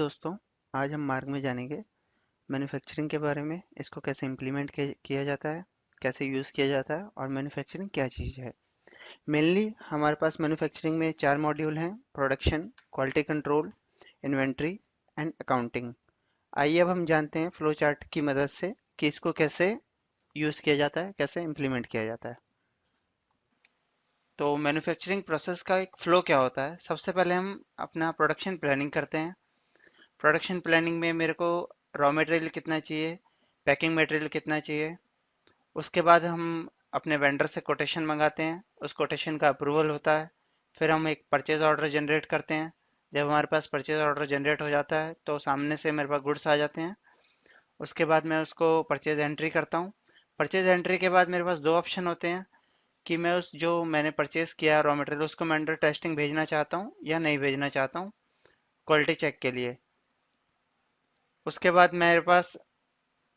दोस्तों, आज हम मार्ग में जानेंगे मैन्युफैक्चरिंग के बारे में। इसको कैसे इम्प्लीमेंट किया जाता है, कैसे यूज़ किया जाता है और मैन्युफैक्चरिंग क्या चीज़ है। मेनली हमारे पास मैन्युफैक्चरिंग में 4 मॉड्यूल हैं: production, quality control, inventory and accounting. आइए अब हम जानते हैं फ्लो चार्ट की मदद से कि इसको कैसे यूज़ किया जाता है, कैसे इम्प्लीमेंट किया जाता है। तो मैन्युफैक्चरिंग प्रोसेस का एक फ़्लो क्या होता है। सबसे पहले हम अपना प्रोडक्शन प्लानिंग करते हैं। प्रोडक्शन प्लानिंग में मेरे को रॉ मटेरियल कितना चाहिए, पैकिंग मटेरियल कितना चाहिए। उसके बाद हम अपने वेंडर से कोटेशन मंगाते हैं, उस कोटेशन का अप्रूवल होता है। फिर हम एक परचेज ऑर्डर जनरेट करते हैं। जब हमारे पास परचेज ऑर्डर जनरेट हो जाता है तो सामने से मेरे पास गुड्स आ जाते हैं। उसके बाद मैं उसको परचेज एंट्री करता हूँ। परचेज एंट्री के बाद मेरे पास दो ऑप्शन होते हैं कि मैं उस जो मैंने परचेज किया रॉ मटेरियल उसको मैं अंडर टेस्टिंग भेजना चाहता हूँ या नहीं भेजना चाहता हूँ, क्वालिटी चेक के लिए। उसके बाद मेरे पास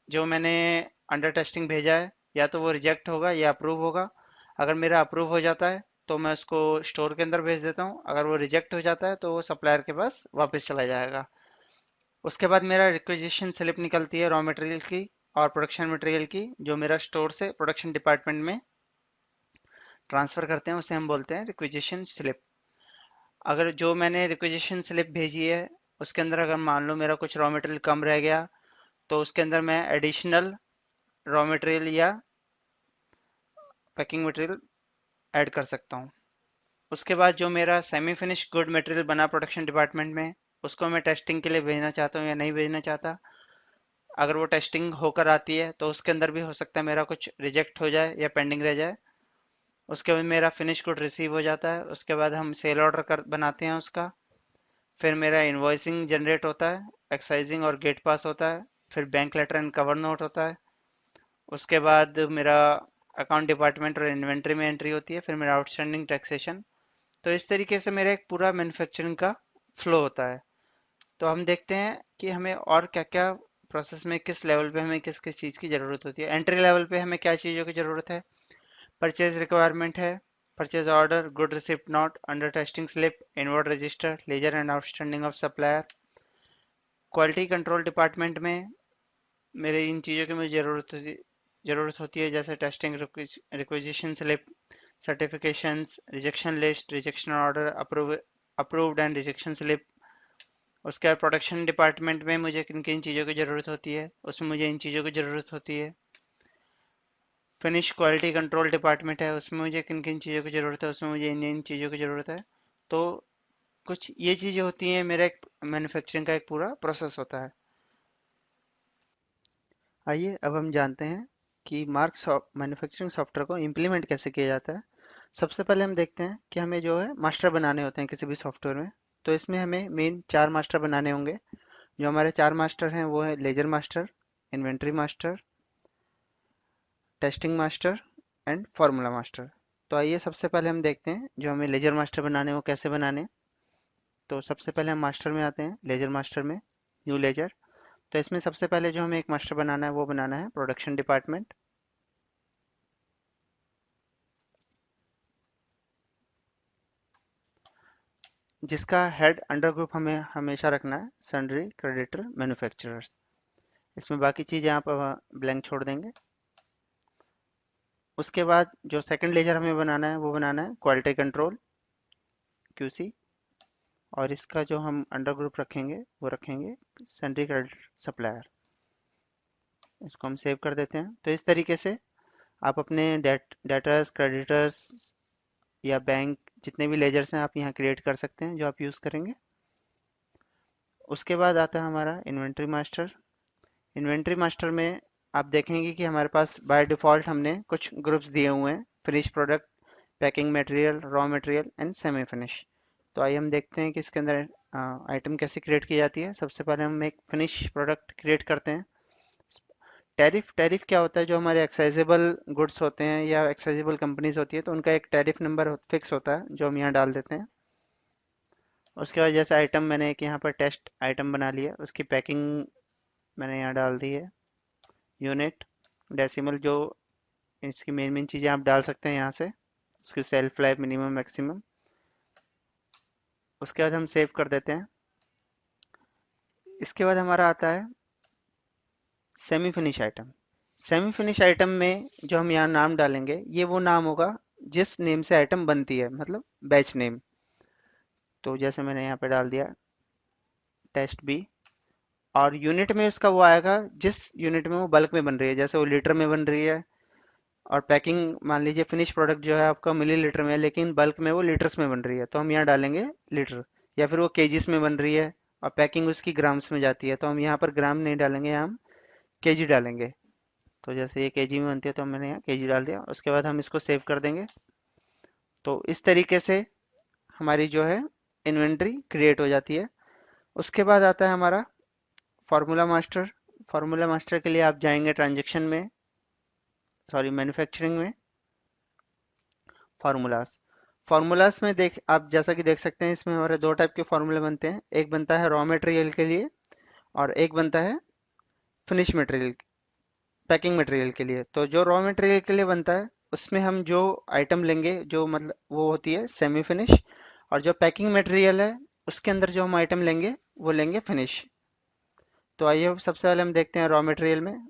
जो मैंने अंडर टेस्टिंग भेजा है या तो वो रिजेक्ट होगा या अप्रूव होगा। अगर मेरा अप्रूव हो जाता है तो मैं उसको स्टोर के अंदर भेज देता हूँ। अगर वो रिजेक्ट हो जाता है तो वो सप्लायर के पास वापस चला जाएगा। उसके बाद मेरा रिक्वेजिशन स्लिप निकलती है रॉ मटेरियल की और प्रोडक्शन मटेरियल की, जो मेरा स्टोर से प्रोडक्शन डिपार्टमेंट में ट्रांसफ़र करते हैं, उसे हम बोलते हैं रिक्वेजिशन स्लिप। अगर जो मैंने रिक्वेजिशन स्लिप भेजी है उसके अंदर अगर मान लो मेरा कुछ रॉ मटेरियल कम रह गया तो उसके अंदर मैं एडिशनल रॉ मटेरियल या पैकिंग मटेरियल ऐड कर सकता हूँ। उसके बाद जो मेरा सेमी फिनिश गुड मटेरियल बना प्रोडक्शन डिपार्टमेंट में, उसको मैं टेस्टिंग के लिए भेजना चाहता हूँ या नहीं भेजना चाहता। अगर वो टेस्टिंग होकर आती है तो उसके अंदर भी हो सकता है मेरा कुछ रिजेक्ट हो जाए या पेंडिंग रह जाए। उसके बाद मेरा फिनिश गुड रिसीव हो जाता है। उसके बाद हम सेल ऑर्डर कर बनाते हैं उसका। फिर मेरा इन्वॉइसिंग जनरेट होता है, एक्साइजिंग और गेट पास होता है। फिर bank letter and cover note होता है। उसके बाद मेरा अकाउंट डिपार्टमेंट और इन्वेंट्री में एंट्री होती है। फिर मेरा आउटस्टैंडिंग टैक्सेशन। तो इस तरीके से मेरा एक पूरा मैन्युफैक्चरिंग का फ्लो होता है। तो हम देखते हैं कि हमें और क्या क्या प्रोसेस में किस लेवल पे हमें किस किस चीज़ की ज़रूरत होती है। एंट्री लेवल पे हमें क्या चीज़ों की ज़रूरत है। परचेज रिक्वायरमेंट है, purchase order, good receipt note, under testing slip, inward register, ledger and outstanding of supplier. Quality control department में मेरे इन चीज़ों की मुझे ज़रूरत होती है, जैसे testing requisition slip, certifications, rejection list, rejection order, approved and rejection slip. उसके बाद प्रोडक्शन डिपार्टमेंट में मुझे किन किन चीज़ों की ज़रूरत होती है, उसमें मुझे इन चीज़ों की ज़रूरत होती है। फिनिश क्वालिटी कंट्रोल डिपार्टमेंट है, उसमें मुझे किन किन चीज़ों की ज़रूरत है, उसमें मुझे इन इन चीज़ों की ज़रूरत है। तो कुछ ये चीज़ें होती हैं, मेरा एक मैन्युफैक्चरिंग का एक पूरा प्रोसेस होता है। आइए अब हम जानते हैं कि मैन्युफैक्चरिंग सॉफ्टवेयर को इम्प्लीमेंट कैसे किया जाता है। सबसे पहले हम देखते हैं कि हमें जो है मास्टर बनाने होते हैं किसी भी सॉफ्टवेयर में। तो इसमें हमें मेन 4 मास्टर बनाने होंगे। जो हमारे 4 मास्टर हैं वो है ledger master, inventory master, testing master and formula master. तो आइए सबसे पहले हम देखते हैं जो हमें लेजर मास्टर बनाने हैं वो कैसे बनाने हैं। तो सबसे पहले हम मास्टर में आते हैं, लेजर मास्टर में, न्यू लेजर। तो इसमें सबसे पहले जो हमें एक मास्टर बनाना है वो बनाना है प्रोडक्शन डिपार्टमेंट, जिसका हेड अंडर ग्रुप हमें हमेशा रखना है सन्ड्री क्रेडिटर मैन्युफैक्चरर्स। इसमें बाकी चीज़ें आप ब्लैंक छोड़ देंगे। उसके बाद जो सेकंड लेजर हमें बनाना है वो बनाना है क्वालिटी कंट्रोल, क्यूसी। और इसका जो हम अंडर ग्रुप रखेंगे वो रखेंगे सन्ड्री क्रेडिटर सप्लायर। इसको हम सेव कर देते हैं। तो इस तरीके से आप अपने डेटर्स, क्रेडिटर्स या बैंक, जितने भी लेजर्स हैं आप यहाँ क्रिएट कर सकते हैं जो आप यूज़ करेंगे। उसके बाद आता है हमारा इन्वेंट्री मास्टर। इन्वेंट्री मास्टर में आप देखेंगे कि हमारे पास बाय डिफ़ॉल्ट हमने कुछ ग्रुप्स दिए हुए हैं: finish product, packing material, raw material and semi finish. तो आइए हम देखते हैं कि इसके अंदर आइटम कैसे क्रिएट की जाती है। सबसे पहले हम एक फिनिश प्रोडक्ट क्रिएट करते हैं। टैरिफ टैरिफ क्या होता है, जो हमारे एक्साइजेबल गुड्स होते हैं या एक्साइजेबल कंपनीज होती है तो उनका एक टैरिफ नंबर फिक्स होता है जो हम यहाँ डाल देते हैं। उसके बाद जैसे आइटम मैंने एक यहाँ पर टेस्ट आइटम बना लिया, उसकी पैकिंग मैंने यहाँ डाल दी है, यूनिट, डेसिमल, जो इसकी मेन मेन चीज़ें आप डाल सकते हैं यहाँ से, उसकी सेल्फ लाइफ मिनिमम मैक्सिमम। उसके बाद हम सेव कर देते हैं। इसके बाद हमारा आता है semi finish item. Semi finish item में जो हम यहाँ नाम डालेंगे ये वो नाम होगा जिस नेम से आइटम बनती है, मतलब बैच नेम। तो जैसे मैंने यहाँ पे डाल दिया टेस्ट बी, और यूनिट में उसका वो आएगा जिस यूनिट में वो बल्क में बन रही है, जैसे वो लीटर में बन रही है। और पैकिंग मान लीजिए फिनिश प्रोडक्ट जो है आपका मिलीलीटर में है, लेकिन बल्क में वो लीटर्स में बन रही है, तो हम यहाँ डालेंगे लीटर। या फिर वो केजीस में बन रही है और पैकिंग उसकी ग्राम्स में जाती है, तो हम यहाँ पर ग्राम नहीं डालेंगे, यहाँ हम केजी डालेंगे। तो जैसे ये केजी में बनती है तो मैंने यहाँ केजी डाल दिया। उसके बाद हम इसको सेव कर देंगे। तो इस तरीके से हमारी जो है इन्वेंट्री क्रिएट हो जाती है। उसके बाद आता है हमारा फार्मूला मास्टर। फार्मूला मास्टर के लिए आप जाएंगे ट्रांजेक्शन में, सॉरी मैन्युफैक्चरिंग में, फार्मूलाज। फार्मूलाज में देख आप जैसा कि देख सकते हैं इसमें हमारे दो टाइप के फार्मूले बनते हैं। एक बनता है रॉ मटेरियल के लिए और एक बनता है फिनिश मटेरियल, पैकिंग मटेरियल के लिए। तो जो रॉ मटेरियल के लिए बनता है उसमें हम जो आइटम लेंगे जो मतलब वो होती है सेमी फिनिश, और जो पैकिंग मटेरियल है उसके अंदर जो हम आइटम लेंगे वो लेंगे फिनिश। तो आइए सबसे पहले हम देखते हैं रॉ मटेरियल में।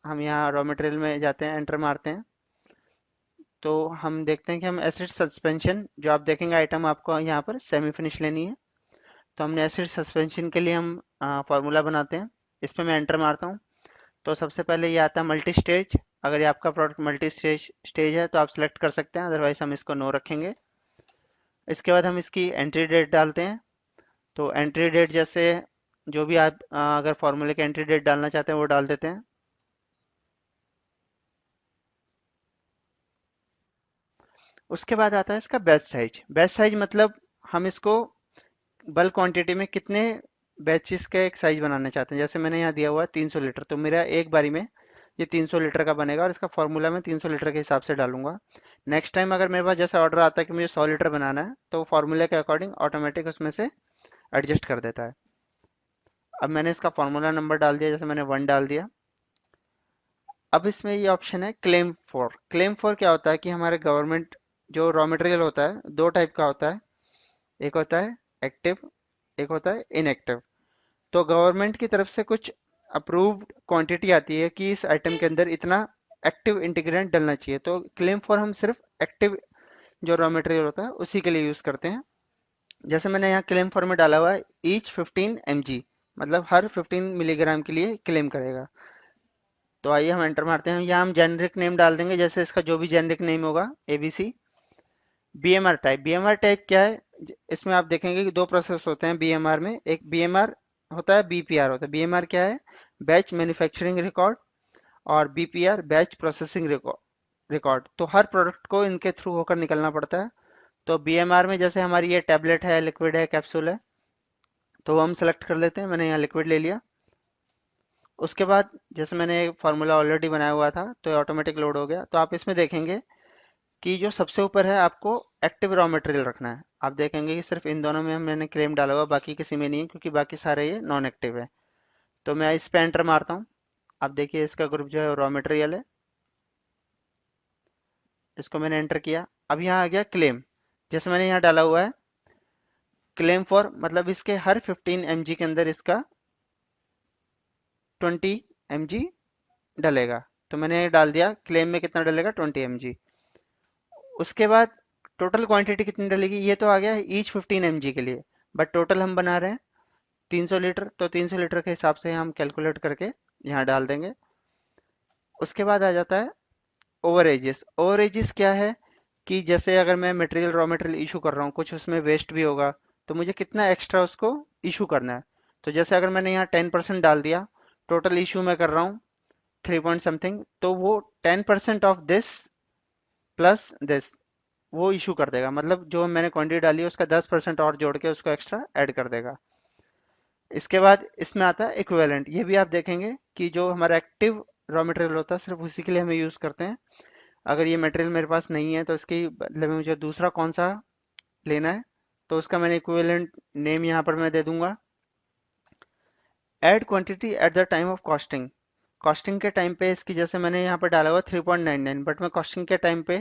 हम यहाँ रॉ मटेरियल में जाते हैं, एंटर मारते हैं, तो हम देखते हैं कि हम एसिड सस्पेंशन, जो आप देखेंगे आइटम आपको यहाँ पर सेमी फिनिश लेनी है। तो हमने एसिड सस्पेंशन के लिए हम फार्मूला बनाते हैं। इस पर मैं एंटर मारता हूँ। तो सबसे पहले ये आता है मल्टी स्टेज। अगर ये आपका प्रोडक्ट मल्टी स्टेज स्टेज है तो आप सिलेक्ट कर सकते हैं, अदरवाइज हम इसको नो रखेंगे। इसके बाद हम इसकी एंट्री डेट डालते हैं। तो एंट्री डेट जैसे जो भी आप अगर फॉर्मूले के एंट्री डेट डालना चाहते हैं वो डाल देते हैं। उसके बाद आता है इसका बैच साइज। बैच साइज मतलब हम इसको बल्क क्वांटिटी में कितने बैचेस का एक साइज बनाना चाहते हैं। जैसे मैंने यहाँ दिया हुआ है 300 लीटर, तो मेरा एक बारी में ये 300 लीटर का बनेगा और इसका फॉर्मूला मैं 300 लीटर के हिसाब से डालूंगा। नेक्स्ट टाइम अगर मेरे पास जैसा ऑर्डर आता है कि मुझे 100 लीटर बनाना है तो वो फॉर्मूले के अकॉर्डिंग ऑटोमेटिक उसमें से एडजस्ट कर देता है। अब मैंने इसका फॉर्मूला नंबर डाल दिया, जैसे मैंने 1 डाल दिया। अब इसमें ये ऑप्शन है क्लेम फॉर। क्लेम फॉर क्या होता है कि हमारे गवर्नमेंट जो रॉ मटेरियल होता है दो टाइप का होता है, एक होता है एक्टिव, एक होता है इनएक्टिव। तो गवर्नमेंट की तरफ से कुछ अप्रूव्ड क्वांटिटी आती है कि इस आइटम के अंदर इतना एक्टिव इंटीग्रेंट डलना चाहिए। तो क्लेम फॉर हम सिर्फ एक्टिव जो रॉ मटेरियल होता है उसी के लिए यूज करते हैं। जैसे मैंने यहाँ क्लेम फॉर में डाला हुआ है ईच 15 mg, मतलब हर 15 मिलीग्राम के लिए क्लेम करेगा। तो आइए हम एंटर मारते हैं। यहाँ हम जेनरिक नेम डाल देंगे, जैसे इसका जो भी जेनरिक नेम होगा ABC. BMR type, BMR type क्या है, इसमें आप देखेंगे कि दो प्रोसेस होते हैं बीएमआर में। एक बीएमआर होता है, बीपीआर होता है। बीएमआर क्या है, बैच मैन्युफैक्चरिंग रिकॉर्ड, और बीपीआर बैच प्रोसेसिंग रिकॉर्ड। तो हर प्रोडक्ट को इनके थ्रू होकर निकलना पड़ता है। तो बीएमआर में जैसे हमारी ये टैबलेट है, लिक्विड है, कैप्सूल है, तो वो हम सेलेक्ट कर लेते हैं। मैंने यहाँ लिक्विड ले लिया। उसके बाद जैसे मैंने एक फार्मूला ऑलरेडी बनाया हुआ था तो ये ऑटोमेटिक लोड हो गया। तो आप इसमें देखेंगे कि जो सबसे ऊपर है आपको एक्टिव रॉ मटेरियल रखना है। आप देखेंगे कि सिर्फ इन दोनों में मैंने क्लेम डाला हुआ, बाकी किसी में नहीं है, क्योंकि बाकी सारे ये नॉन एक्टिव है। तो मैं इस पे एंटर मारता हूँ। आप देखिए इसका ग्रुप जो है रॉ मटेरियल है, इसको मैंने एंटर किया। अब यहाँ आ गया क्लेम, जैसे मैंने यहाँ डाला हुआ है क्लेम फॉर, मतलब इसके हर 15 mg के अंदर इसका 20 mg डलेगा। तो मैंने डाल दिया क्लेम में कितना डलेगा, 20 mg। उसके बाद टोटल क्वांटिटी कितनी डलेगी, ये तो आ गया ईच 15 mg के लिए, बट टोटल हम बना रहे हैं 300 लीटर। तो 300 लीटर के हिसाब से हम कैलकुलेट करके यहाँ डाल देंगे। उसके बाद आ जाता है ओवर एजेस। ओवर एजेस क्या है कि जैसे अगर मैं मटेरियल रॉ मटेरियल इशू कर रहा हूँ, कुछ उसमें वेस्ट भी होगा, तो मुझे कितना एक्स्ट्रा उसको इशू करना है। तो जैसे अगर मैंने यहाँ 10% डाल दिया, टोटल इशू मैं कर रहा हूँ 3 पॉइंट समथिंग, तो वो 10% ऑफ दिस प्लस दिस वो इशू कर देगा। मतलब जो मैंने क्वांटिटी डाली है उसका 10% और जोड़ के उसको एक्स्ट्रा ऐड कर देगा। इसके बाद इसमें आता है इक्विवेलेंट। ये भी आप देखेंगे कि जो हमारा एक्टिव रॉ मटेरियल होता है सिर्फ उसी के लिए हमें यूज़ करते हैं। अगर ये मटेरियल मेरे पास नहीं है तो इसकी बदले में मुझे दूसरा कौन सा लेना है, तो उसका मैंने इक्विवेलेंट नेम यहाँ पर मैं दे दूंगा। Add quantity at the time of costing. Costing के टाइम पे इसकी, जैसे मैंने यहाँ पर डाला हुआ 3.99, बट मैं कॉस्टिंग के टाइम पे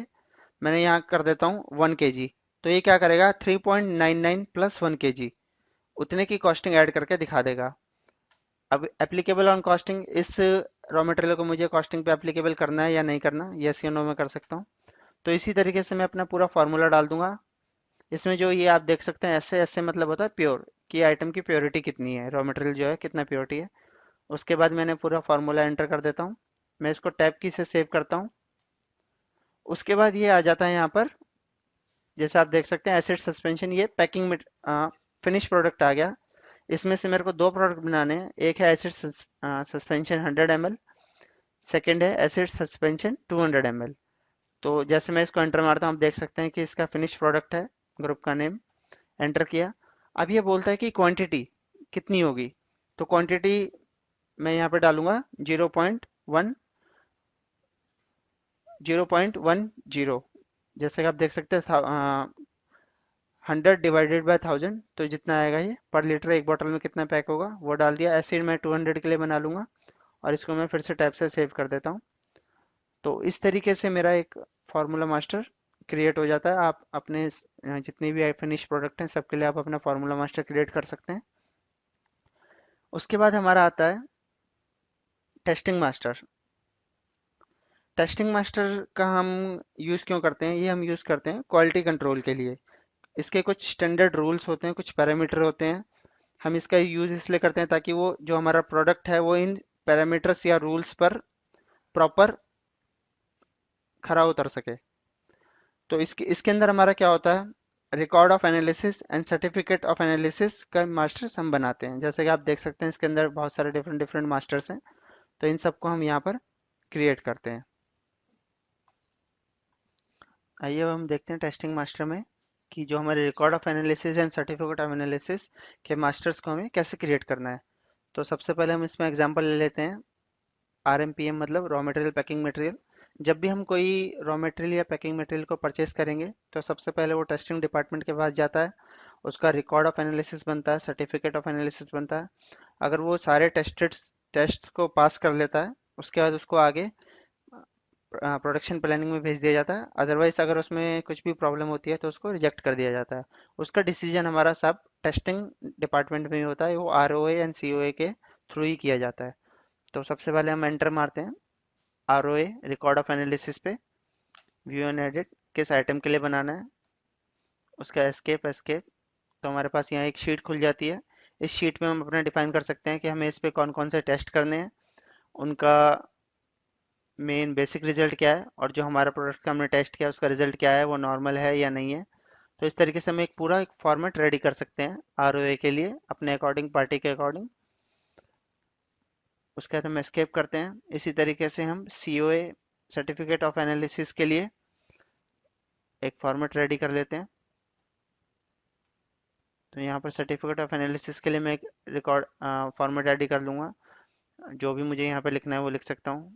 मैंने यहाँ कर देता हूँ 1 kg। तो ये क्या करेगा, 3.99 प्लस 1 kg, उतने की कॉस्टिंग ऐड करके दिखा देगा। अब एप्लीकेबल ऑन कॉस्टिंग, इस रॉ मटेरियल को मुझे कॉस्टिंग पे एप्लीकेबल करना है या नहीं करना, यस या नो में कर सकता हूँ। तो इसी तरीके से मैं अपना पूरा फार्मूला डाल दूंगा। इसमें जो ये आप देख सकते हैं ऐसे ऐसे मतलब होता है प्योर, कि आइटम की प्योरिटी कितनी है, रॉ मटेरियल जो है कितना प्योरिटी है। उसके बाद मैंने पूरा फार्मूला एंटर कर देता हूँ। मैं इसको टैब की से सेव करता हूँ। उसके बाद ये आ जाता है यहाँ पर, जैसे आप देख सकते हैं एसिड सस्पेंशन, ये पैकिंग में फिनिश प्रोडक्ट आ गया। इसमें से मेरे को दो प्रोडक्ट बनाने हैं, एक है एसिड सस्पेंशन 100 ml, सेकेंड है एसिड सस्पेंशन 200 ml। तो जैसे मैं इसको एंटर मारता हूँ, आप देख सकते हैं कि इसका फिनिश प्रोडक्ट है, ग्रुप का नेम एंटर किया। अब ये बोलता है कि क्वांटिटी कितनी होगी। तो क्वांटिटी मैं यहाँ पे डालूंगा 0.10। जैसे कि आप देख सकते हैं 100 / 1000, तो जितना आएगा ये पर लीटर एक बोतल में कितना पैक होगा वो डाल दिया। एसिड मैं 200 के लिए बना लूंगा और इसको मैं फिर से टैब से सेव कर देता हूँ। तो इस तरीके से मेरा एक फार्मूला मास्टर क्रिएट हो जाता है। आप अपने जितने भी फिनिश प्रोडक्ट हैं सबके लिए आप अपना फार्मूला मास्टर क्रिएट कर सकते हैं। उसके बाद हमारा आता है टेस्टिंग मास्टर। टेस्टिंग मास्टर का हम यूज़ क्यों करते हैं, ये हम यूज़ करते हैं क्वालिटी कंट्रोल के लिए। इसके कुछ स्टैंडर्ड रूल्स होते हैं, कुछ पैरामीटर होते हैं। हम इसका यूज़ इसलिए करते हैं ताकि वो जो हमारा प्रोडक्ट है वो इन पैरामीटर्स या रूल्स पर प्रॉपर खरा उतर सके। तो इसके इसके अंदर हमारा क्या होता है, record of analysis and certificate of analysis का मास्टर्स हम बनाते हैं। जैसे कि आप देख सकते हैं इसके अंदर बहुत सारे डिफरेंट डिफरेंट मास्टर्स हैं। तो इन सबको हम यहाँ पर क्रिएट करते हैं। आइए अब हम देखते हैं टेस्टिंग मास्टर में कि जो हमारे record of analysis and certificate of analysis के मास्टर्स को हमें कैसे क्रिएट करना है। तो सबसे पहले हम इसमें एग्जांपल ले लेते हैं। RMPM मतलब रॉ मटेरियल पैकिंग मटेरियल। जब भी हम कोई रॉ मटेरियल या पैकिंग मटेरियल को परचेस करेंगे तो सबसे पहले वो टेस्टिंग डिपार्टमेंट के पास जाता है। उसका रिकॉर्ड ऑफ एनालिसिस बनता है, सर्टिफिकेट ऑफ एनालिसिस बनता है। अगर वो सारे टेस्ट को पास कर लेता है उसके बाद उसको आगे प्रोडक्शन प्लानिंग में भेज दिया जाता है। अदरवाइज अगर उसमें कुछ भी प्रॉब्लम होती है तो उसको रिजेक्ट कर दिया जाता है। उसका डिसीजन हमारा सब टेस्टिंग डिपार्टमेंट में ही होता है, वो ROA एंड COA के थ्रू ही किया जाता है। तो सबसे पहले हम एंटर मारते हैं ROA रिकॉर्ड ऑफ एनालिसिस पे, व्यू एंड एडिट किस आइटम के लिए बनाना है, उसका एस्केप एस्केप। तो हमारे पास यहाँ एक शीट खुल जाती है। इस शीट में हम अपना डिफाइन कर सकते हैं कि हमें इस पे कौन कौन से टेस्ट करने हैं, उनका मेन बेसिक रिजल्ट क्या है, और जो हमारा प्रोडक्ट का हमने टेस्ट किया उसका रिजल्ट क्या है, वो नॉर्मल है या नहीं है। तो इस तरीके से हम एक पूरा एक फॉर्मेट रेडी कर सकते हैं ROA के लिए अपने अकॉर्डिंग, पार्टी के अकॉर्डिंग। उसके बाद हम एस्केप करते हैं। इसी तरीके से हम COA सर्टिफिकेट ऑफ एनालिसिस के लिए एक फॉर्मेट रेडी कर लेते हैं। तो यहाँ पर सर्टिफिकेट ऑफ एनालिसिस के लिए मैं एक रिकॉर्ड फॉर्मेट रेडी कर लूँगा। जो भी मुझे यहाँ पे लिखना है वो लिख सकता हूँ।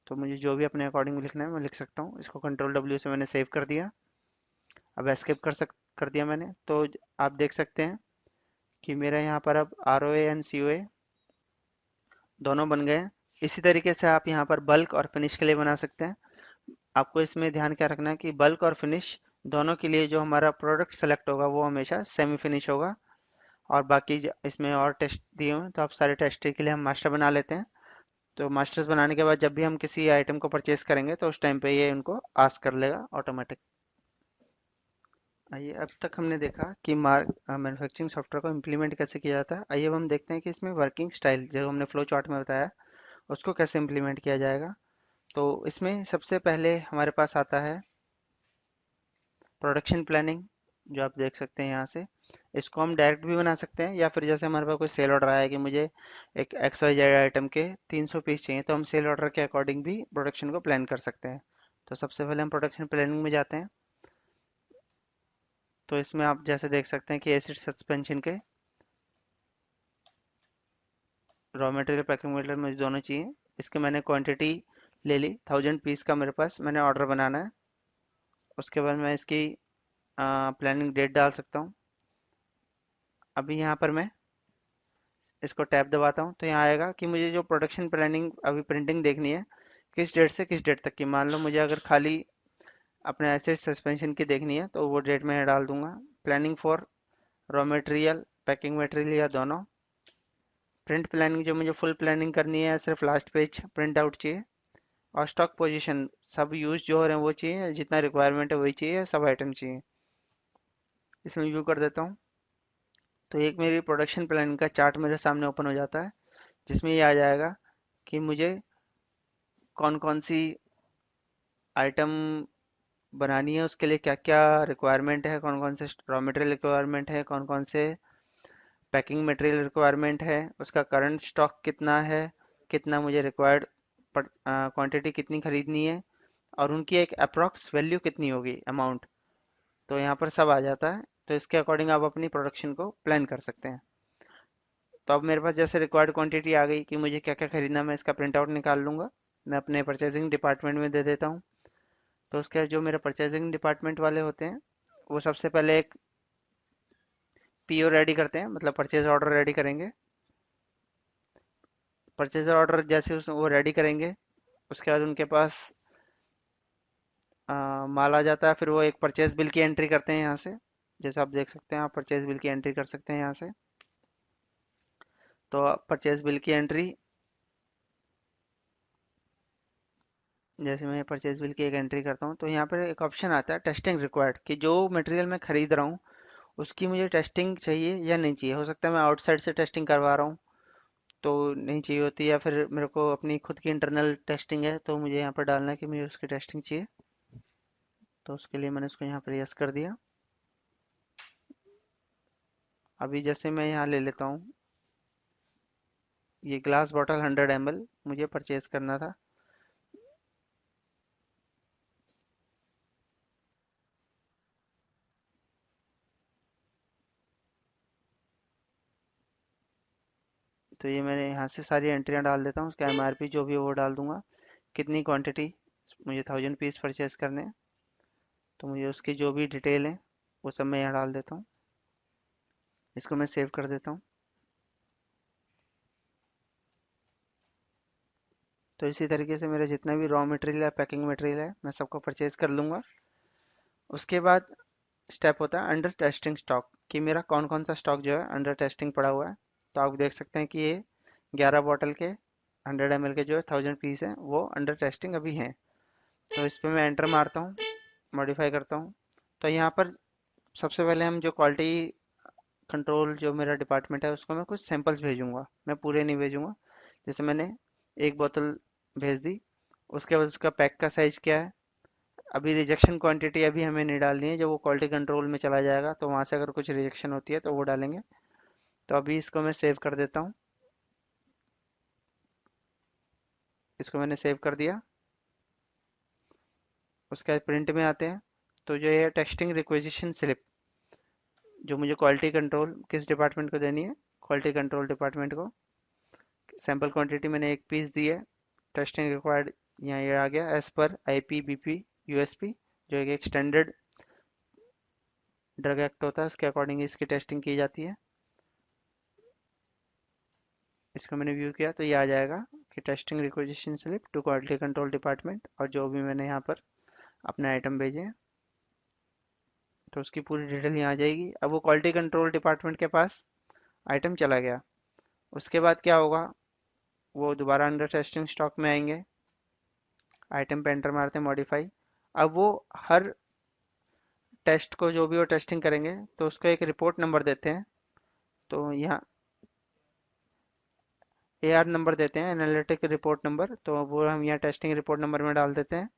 तो मुझे जो भी अपने अकॉर्डिंग लिखना है मैं लिख सकता हूँ। इसको Ctrl+W से मैंने सेव कर दिया। अब एस्केप कर दिया मैंने। तो आप देख सकते हैं कि मेरा यहाँ पर अब ROA एंड COA दोनों बन गए हैं। इसी तरीके से आप यहाँ पर बल्क और फिनिश के लिए बना सकते हैं। आपको इसमें ध्यान क्या रखना है कि बल्क और फिनिश दोनों के लिए जो हमारा प्रोडक्ट सेलेक्ट होगा वो हमेशा सेमी फिनिश होगा। और बाकी इसमें और टेस्ट दिए हुए हैं तो आप सारे टेस्ट के लिए हम मास्टर बना लेते हैं। तो मास्टर्स बनाने के बाद जब भी हम किसी आइटम को परचेस करेंगे तो उस टाइम पे ये उनको आस्क कर लेगा ऑटोमेटिक। आइए अब तक हमने देखा कि मैन्युफैक्चरिंग सॉफ्टवेयर को इम्प्लीमेंट कैसे किया जाता है। आइए अब हम देखते हैं कि इसमें वर्किंग स्टाइल जो हमने फ्लो चार्ट में बताया उसको कैसे इम्प्लीमेंट किया जाएगा। तो इसमें सबसे पहले हमारे पास आता है प्रोडक्शन प्लानिंग, जो आप देख सकते हैं यहाँ से। इसको हम डायरेक्ट भी बना सकते हैं या फिर जैसे हमारे पास कोई सेल ऑर्डर आया है कि मुझे एक XYZ आइटम के 300 पीस चाहिए, तो हम सेल ऑर्डर के अकॉर्डिंग भी प्रोडक्शन को प्लान कर सकते हैं। तो सबसे पहले हम प्रोडक्शन प्लानिंग में जाते हैं। तो इसमें आप जैसे देख सकते हैं कि एसिड सस्पेंशन के रॉ मटेरियल पैकिंग मटेरियल मुझे दोनों चाहिए। इसके मैंने क्वांटिटी ले ली 1000 पीस का, मेरे पास मैंने ऑर्डर बनाना है। उसके बाद मैं इसकी प्लानिंग डेट डाल सकता हूँ। अभी यहाँ पर मैं इसको टैब दबाता हूँ तो यहाँ आएगा कि मुझे जो प्रोडक्शन प्लानिंग अभी प्रिंटिंग देखनी है किस डेट से किस डेट तक की। मान लो मुझे अगर खाली अपने एसिड सस्पेंशन की देखनी है तो वो डेट मैं डाल दूंगा। Planning for raw material, packing material या दोनों। प्रिंट प्लानिंग, जो मुझे फुल प्लानिंग करनी है, सिर्फ लास्ट पेज प्रिंट आउट चाहिए। और स्टॉक पोजीशन, सब यूज जो हो रहे हैं वो चाहिए, जितना रिक्वायरमेंट है वही चाहिए, सब आइटम चाहिए। इसमें व्यू कर देता हूँ। तो एक मेरी प्रोडक्शन प्लानिंग का चार्ट मेरे सामने ओपन हो जाता है, जिसमें ये आ जाएगा कि मुझे कौन कौन सी आइटम बनानी है, उसके लिए क्या क्या रिक्वायरमेंट है, कौन कौन से रॉ मटेरियल रिक्वायरमेंट है, कौन कौन से पैकिंग मटेरियल रिक्वायरमेंट है, उसका करंट स्टॉक कितना है, कितना मुझे रिक्वायर्ड क्वांटिटी कितनी खरीदनी है, और उनकी एक अप्रॉक्स वैल्यू कितनी होगी, अमाउंट। तो यहाँ पर सब आ जाता है। तो इसके अकॉर्डिंग आप अपनी प्रोडक्शन को प्लान कर सकते हैं। तो अब मेरे पास जैसे रिक्वायर्ड क्वांटिटी आ गई कि मुझे क्या क्या खरीदना, मैं इसका प्रिंट आउट निकाल लूंगा। मैं अपने परचेजिंग डिपार्टमेंट में दे देता हूँ। तो उसके जो मेरे परचेजिंग डिपार्टमेंट वाले होते हैं, वो सबसे पहले एक पीओ रेडी करते हैं, मतलब परचेज ऑर्डर रेडी करेंगे। परचेज ऑर्डर जैसे वो रेडी करेंगे, उसके बाद उनके पास माल आ जाता है। फिर वो एक परचेज बिल की एंट्री करते हैं यहाँ से। जैसे आप देख सकते हैं, आप परचेज बिल की एंट्री कर सकते हैं यहाँ से। तो परचेज बिल की एंट्री, जैसे मैं परचेज बिल की एक एंट्री करता हूँ, तो यहाँ पर एक ऑप्शन आता है टेस्टिंग रिक्वायर्ड, कि जो मटेरियल मैं खरीद रहा हूँ उसकी मुझे टेस्टिंग चाहिए या नहीं चाहिए। हो सकता है मैं आउटसाइड से टेस्टिंग करवा रहा हूँ तो नहीं चाहिए होती, या फिर मेरे को अपनी खुद की इंटरनल टेस्टिंग है तो मुझे यहाँ पर डालना है कि मुझे उसकी टेस्टिंग चाहिए। तो उसके लिए मैंने उसको यहाँ पर यस कर दिया। अभी जैसे मैं यहाँ ले लेता हूँ, ये ग्लास बॉटल 100 ml मुझे परचेज करना था। तो ये मैंने यहाँ से सारी एंट्रियाँ डाल देता हूँ। उसका एमआरपी जो भी है वो डाल दूंगा। कितनी क्वांटिटी, मुझे 1000 पीस परचेज करने हैं, तो मुझे उसकी जो भी डिटेल है वो सब मैं यहाँ डाल देता हूँ। इसको मैं सेव कर देता हूँ। तो इसी तरीके से मेरा जितना भी रॉ मटेरियल है, पैकिंग मटेरियल है, मैं सबको परचेज कर लूँगा। उसके बाद स्टेप होता है अंडर टेस्टिंग स्टॉक, कि मेरा कौन कौन सा स्टॉक जो है अंडर टेस्टिंग पड़ा हुआ है। तो आप देख सकते हैं कि ये 11 बॉटल के 100 ml के जो है 1000 पीस हैं, वो अंडर टेस्टिंग अभी हैं। तो इस पर मैं एंटर मारता हूँ, मॉडिफाई करता हूँ। तो यहाँ पर सबसे पहले हम जो क्वालिटी कंट्रोल जो मेरा डिपार्टमेंट है, उसको मैं कुछ सैंपल्स भेजूंगा, मैं पूरे नहीं भेजूंगा। जैसे मैंने एक बोतल भेज दी। उसके बाद उसका पैक का साइज क्या है। अभी रिजेक्शन क्वांटिटी अभी हमें नहीं डालनी है, जब वो क्वालिटी कंट्रोल में चला जाएगा तो वहां से अगर कुछ रिजेक्शन होती है तो वो डालेंगे। तो अभी इसको मैं सेव कर देता हूँ। इसको मैंने सेव कर दिया। उसके बाद प्रिंट में आते हैं। तो जो ये टेस्टिंग रिक्वेजिशन स्लिप, जो मुझे क्वालिटी कंट्रोल किस डिपार्टमेंट को देनी है, क्वालिटी कंट्रोल डिपार्टमेंट को। सैंपल क्वांटिटी मैंने एक पीस दी है। टेस्टिंग रिक्वायर्ड, यहाँ ये आ गया एज पर IPBP USP, जो एक स्टैंडर्ड ड्रग एक्ट होता है, उसके अकॉर्डिंग इसकी टेस्टिंग की जाती है। इसको मैंने व्यू किया तो ये आ जाएगा कि testing requisition slip to quality control department, और जो भी मैंने यहाँ पर अपने आइटम भेजे हैं तो उसकी पूरी डिटेल यहाँ आ जाएगी। अब वो क्वालिटी कंट्रोल डिपार्टमेंट के पास आइटम चला गया। उसके बाद क्या होगा, वो दोबारा अंडर टेस्टिंग स्टॉक में आएंगे। आइटम पे एंटर मारते हैं, मॉडिफाई। अब वो हर टेस्ट को, जो भी वो टेस्टिंग करेंगे, तो उसको एक रिपोर्ट नंबर देते हैं। तो यहाँ AR नंबर देते हैं, एनालिटिक रिपोर्ट नंबर, तो वो हम यहाँ टेस्टिंग रिपोर्ट नंबर में डाल देते हैं।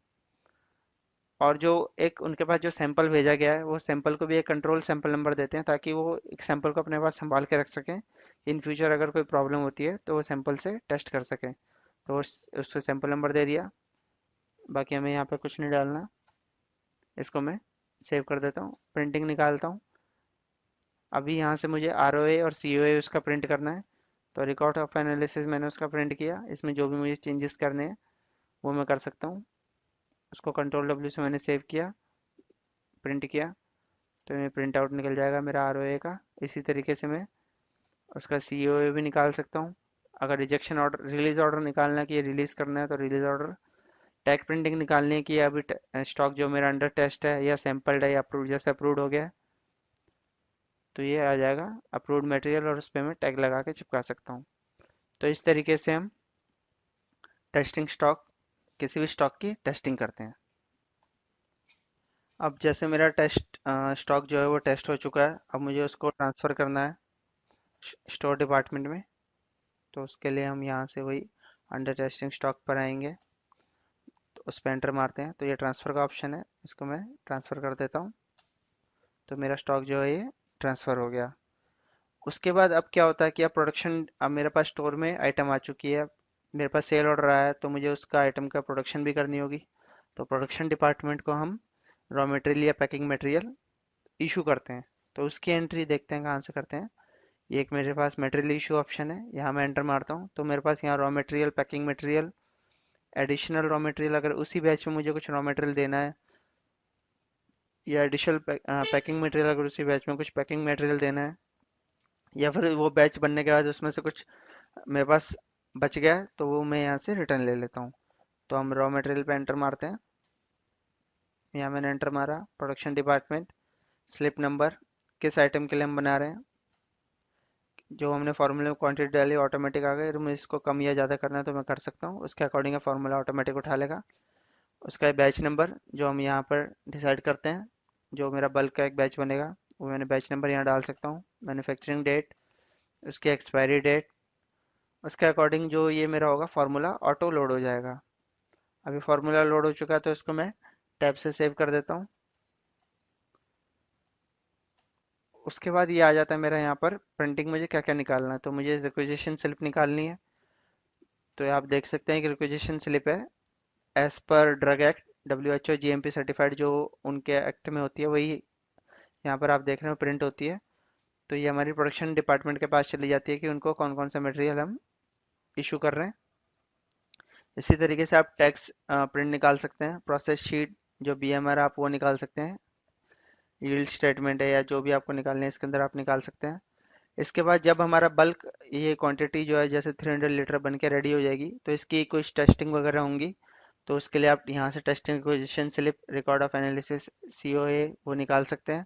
और जो एक उनके पास जो सैंपल भेजा गया है, वो सैंपल को भी एक कंट्रोल सैंपल नंबर देते हैं, ताकि वो एक सैंपल को अपने पास संभाल के रख सकें। इन फ्यूचर अगर कोई प्रॉब्लम होती है तो वो सैंपल से टेस्ट कर सकें। तो उसको सैंपल नंबर दे दिया। बाकी हमें यहाँ पे कुछ नहीं डालना। इसको मैं सेव कर देता हूँ, प्रिंटिंग निकालता हूँ। अभी यहाँ से मुझे ROA और COA उसका प्रिंट करना है। तो रिकॉर्ड ऑफ एनालिसिस मैंने उसका प्रिंट किया। इसमें जो भी मुझे चेंजेस करने हैं वो मैं कर सकता हूँ। उसको कंट्रोल W से मैंने सेव किया, प्रिंट किया। तो ये प्रिंट आउट निकल जाएगा मेरा ROA का। इसी तरीके से मैं उसका COA भी निकाल सकता हूँ। अगर रिजेक्शन ऑर्डर, रिलीज ऑर्डर निकालना है कि ये रिलीज करना है, तो रिलीज ऑर्डर टैग प्रिंटिंग निकालनी है कि अभी स्टॉक जो मेरा अंडर टेस्ट है या सैंपल्ड है या अप्रूव, जैसे अप्रूव्ड हो गया है, तो ये आ जाएगा अप्रूव्ड मटेरियल और उस पर मैं टैग लगा के चिपका सकता हूँ। तो इस तरीके से हम टेस्टिंग स्टॉक, किसी भी स्टॉक की टेस्टिंग करते हैं। अब जैसे मेरा टेस्ट स्टॉक जो है वो टेस्ट हो चुका है, अब मुझे उसको ट्रांसफ़र करना है स्टोर डिपार्टमेंट में। तो उसके लिए हम यहाँ से वही अंडर टेस्टिंग स्टॉक पर आएंगे, तो उस पर एंटर मारते हैं, तो ये ट्रांसफ़र का ऑप्शन है, इसको मैं ट्रांसफ़र कर देता हूँ। तो मेरा स्टॉक जो है ये ट्रांसफ़र हो गया। उसके बाद अब क्या होता है कि अब प्रोडक्शन, अब मेरे पास स्टोर में आइटम आ चुकी है, मेरे पास सेल ऑर्डर आया है, तो मुझे उसका आइटम का प्रोडक्शन भी करनी होगी। तो प्रोडक्शन डिपार्टमेंट को हम रॉ मटेरियल या पैकिंग मटेरियल इशू करते हैं। तो उसकी एंट्री देखते हैं कहाँ से करते हैं। ये एक मेरे पास मटेरियल इशू ऑप्शन है, यहाँ मैं एंटर मारता हूँ, तो मेरे पास यहाँ raw material, packing material, additional raw material, अगर उसी बैच में मुझे कुछ रॉ मटेरियल देना है, या एडिशनल पैकिंग मटेरियल अगर उसी बैच में कुछ पैकिंग मटेरियल देना है, या फिर वो बैच बनने के बाद उसमें से कुछ मेरे पास बच गया है, तो वो मैं यहाँ से रिटर्न ले लेता हूँ। तो हम रॉ मटेरियल पे एंटर मारते हैं, यहाँ मैंने एंटर मारा, प्रोडक्शन डिपार्टमेंट, स्लिप नंबर, किस आइटम के लिए हम बना रहे हैं, जो हमने फार्मूले में क्वांटिटी डाली ऑटोमेटिक आ गई, अगर मुझे इसको कम या ज़्यादा करना है तो मैं कर सकता हूँ, उसके अकॉर्डिंग फार्मूला ऑटोमेटिक उठा लेगा। उसका बैच नंबर जो हम यहाँ पर डिसाइड करते हैं, जो मेरा बल्क का एक बैच बनेगा, वो मैंने बैच नंबर यहाँ डाल सकता हूँ। मैन्युफैक्चरिंग डेट, उसकी एक्सपायरी डेट, उसके अकॉर्डिंग जो ये मेरा होगा फार्मूला ऑटो लोड हो जाएगा। अभी फार्मूला लोड हो चुका है, तो इसको मैं टैब से सेव कर देता हूँ। उसके बाद ये आ जाता है मेरा यहाँ पर प्रिंटिंग, मुझे क्या क्या निकालना है, तो मुझे रिक्वेजिशन स्लिप निकालनी है। तो आप देख सकते हैं कि रिक्वेजिशन स्लिप है as per drug act, WHO GMP certified, जो उनके एक्ट में होती है वही यहाँ पर आप देख रहे हो प्रिंट होती है। तो ये हमारी प्रोडक्शन डिपार्टमेंट के पास चली जाती है कि उनको कौन कौन सा मटेरियल हम इशू कर रहे हैं। इसी तरीके से आप टैक्स प्रिंट निकाल सकते हैं, प्रोसेस शीट, जो BMR आप वो निकाल सकते हैं, यील्ड स्टेटमेंट है या जो भी आपको निकालने हैं इसके अंदर आप निकाल सकते हैं। इसके बाद जब हमारा बल्क, ये क्वांटिटी जो है जैसे 300 लीटर बन के रेडी हो जाएगी, तो इसकी कुछ टेस्टिंग वगैरह होंगी। तो उसके लिए आप यहाँ से testing requisition slip, record of analysis, COA वो निकाल सकते हैं।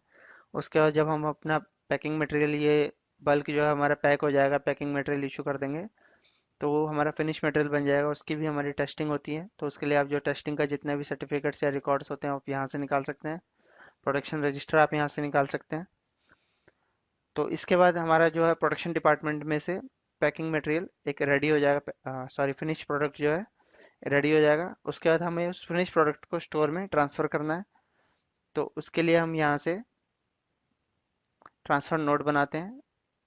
उसके बाद जब हम अपना पैकिंग मटेरियल, ये बल्क जो है हमारा पैक हो जाएगा, पैकिंग मटेरियल इशू कर देंगे, तो वो हमारा फिनिश मटेरियल बन जाएगा, उसकी भी हमारी टेस्टिंग होती है। तो उसके लिए आप जो टेस्टिंग का जितने भी सर्टिफिकेट्स या रिकॉर्ड्स होते हैं आप यहाँ से निकाल सकते हैं। प्रोडक्शन रजिस्टर आप यहाँ से निकाल सकते हैं। तो इसके बाद हमारा जो है प्रोडक्शन डिपार्टमेंट में से पैकिंग मटेरियल एक रेडी हो जाएगा, सॉरी फिनिश प्रोडक्ट जो है रेडी हो जाएगा। उसके बाद हमें उस फिनिश प्रोडक्ट को स्टोर में ट्रांसफ़र करना है। तो उसके लिए हम यहाँ से ट्रांसफ़र नोट बनाते हैं,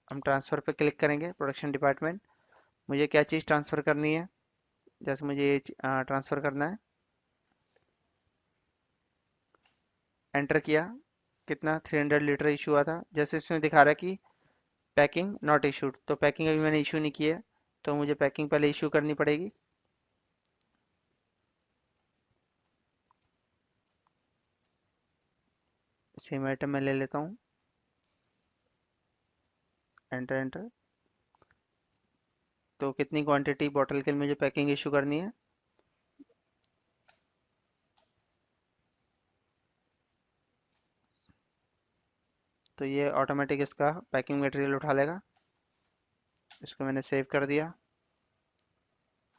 हम ट्रांसफ़र पे क्लिक करेंगे, प्रोडक्शन डिपार्टमेंट, मुझे क्या चीज़ ट्रांसफ़र करनी है, जैसे मुझे ये ट्रांसफ़र करना है, एंटर किया, कितना 300 लीटर इशू हुआ था, जैसे इसमें दिखा रहा है कि पैकिंग नॉट इशूड, तो पैकिंग अभी मैंने इशू नहीं की है, तो मुझे पैकिंग पहले इशू करनी पड़ेगी। सेम आइटम मैं ले लेता हूँ, एंटर एंटर। तो कितनी क्वांटिटी बॉटल के लिए मुझे पैकिंग इशू करनी है, तो ये ऑटोमेटिक इसका पैकिंग मटेरियल उठा लेगा। इसको मैंने सेव कर दिया।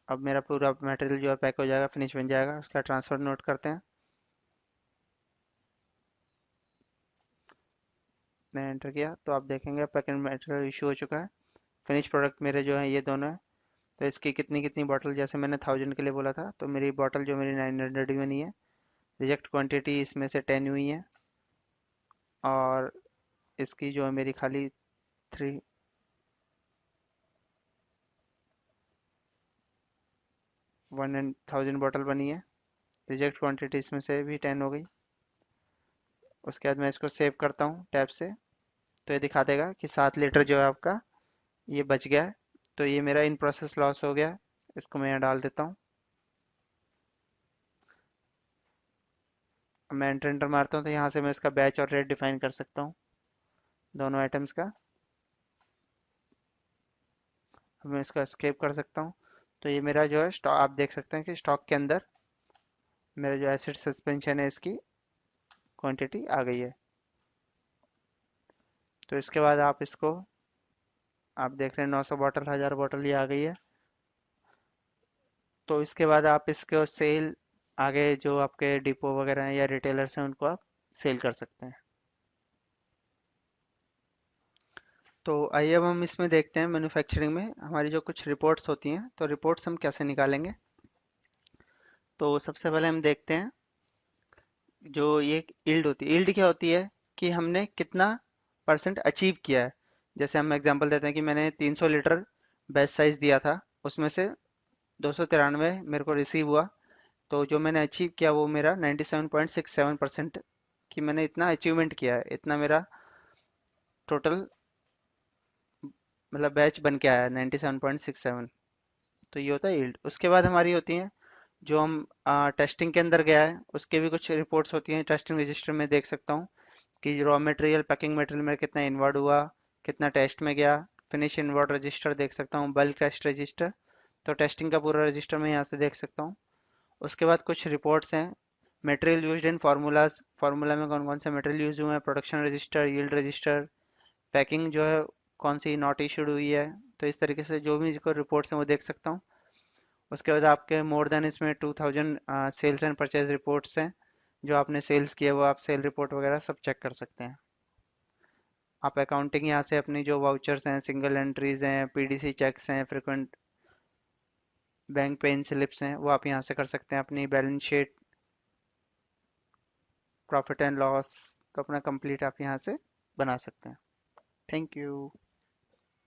अब मेरा पूरा मटेरियल जो है पैक हो जाएगा, फिनिश बन जाएगा। उसका ट्रांसफ़र नोट करते हैं, मैंने एंटर किया, तो आप देखेंगे पैकिंग मटेरियल इशू हो चुका है। फिनिश प्रोडक्ट मेरे जो है ये दोनों है। तो इसकी कितनी कितनी बॉटल, जैसे मैंने 1000 के लिए बोला था, तो मेरी बॉटल जो मेरी 900 ही बनी है। रिजेक्ट क्वांटिटी इसमें से 10 हुई है, और इसकी जो है मेरी खाली 3 1000 बॉटल बनी है। रिजेक्ट क्वांटिटी इसमें से भी 10 हो गई। उसके बाद मैं इसको सेव करता हूँ टैब से, तो ये दिखा देगा कि 7 लीटर जो है आपका ये बच गया है। तो ये मेरा इन प्रोसेस लॉस हो गया है। इसको मैं यहाँ डाल देता हूँ। अब मैं एंटर एंटर मारता हूँ, तो यहाँ से मैं इसका बैच और रेट डिफाइन कर सकता हूँ दोनों आइटम्स का। अब मैं इसका स्केप कर सकता हूँ। तो ये मेरा जो है स्टॉक, आप देख सकते हैं कि स्टॉक के अंदर मेरा जो एसिड सस्पेंशन है इसकी क्वांटिटी आ गई है। तो इसके बाद आप इसको, आप देख रहे हैं 900 बॉटल 1000 बॉटल ये आ गई है। तो इसके बाद आप इसको सेल आगे जो आपके डिपो वगैरह हैं या रिटेलर्स हैं उनको आप सेल कर सकते हैं। तो आइए अब हम इसमें देखते हैं मैन्युफैक्चरिंग में हमारी जो कुछ रिपोर्ट्स होती हैं, तो रिपोर्ट्स हम कैसे निकालेंगे। तो सबसे पहले हम देखते हैं जो ये यील्ड होती है। यील्ड क्या होती है कि हमने कितना परसेंट अचीव किया है। जैसे हम एग्जांपल देते हैं कि मैंने 300 लीटर बैच साइज दिया था, उसमें से 293 मेरे को रिसीव हुआ। तो जो मैंने अचीव किया वो मेरा 97.67% कि मैंने इतना अचीवमेंट किया है, इतना मेरा टोटल मतलब बैच बन के आया है 97.67। तो ये होता है यील्ड। उसके बाद हमारी होती है जो हम टेस्टिंग के अंदर गया है उसके भी कुछ रिपोर्ट्स होती हैं। टेस्टिंग रजिस्टर में देख सकता हूँ कि रॉ मटेरियल पैकिंग मटेरियल में कितना इन्वर्ट हुआ, कितना टेस्ट में गया। फिनिश इन्वर्ट रजिस्टर देख सकता हूँ, बल्क टेस्ट रजिस्टर। तो टेस्टिंग का पूरा रजिस्टर मैं यहाँ से देख सकता हूँ। उसके बाद कुछ रिपोर्ट्स हैं material used in formulas, formula में कौन कौन से मटेरियल यूज हुए हैं, production register, yield register, packing जो है कौन सी नॉट इशूड हुई है। तो इस तरीके से जो भी को रिपोर्ट्स हैं वो देख सकता हूँ। उसके बाद आपके मोर देन इसमें 2000 सेल्स एंड परचेज रिपोर्ट्स हैं। जो आपने सेल्स किए वो आप सेल रिपोर्ट वगैरह सब चेक कर सकते हैं। आप अकाउंटिंग यहाँ से अपनी जो वाउचर्स हैं, सिंगल एंट्रीज हैं, पीडीसी चेक्स हैं, फ्रिक्वेंट बैंक पे इन स्लिप्स हैं, वो आप यहाँ से कर सकते हैं। अपनी balance sheet, profit and loss तो अपना कंप्लीट आप यहाँ से बना सकते हैं। Thank you.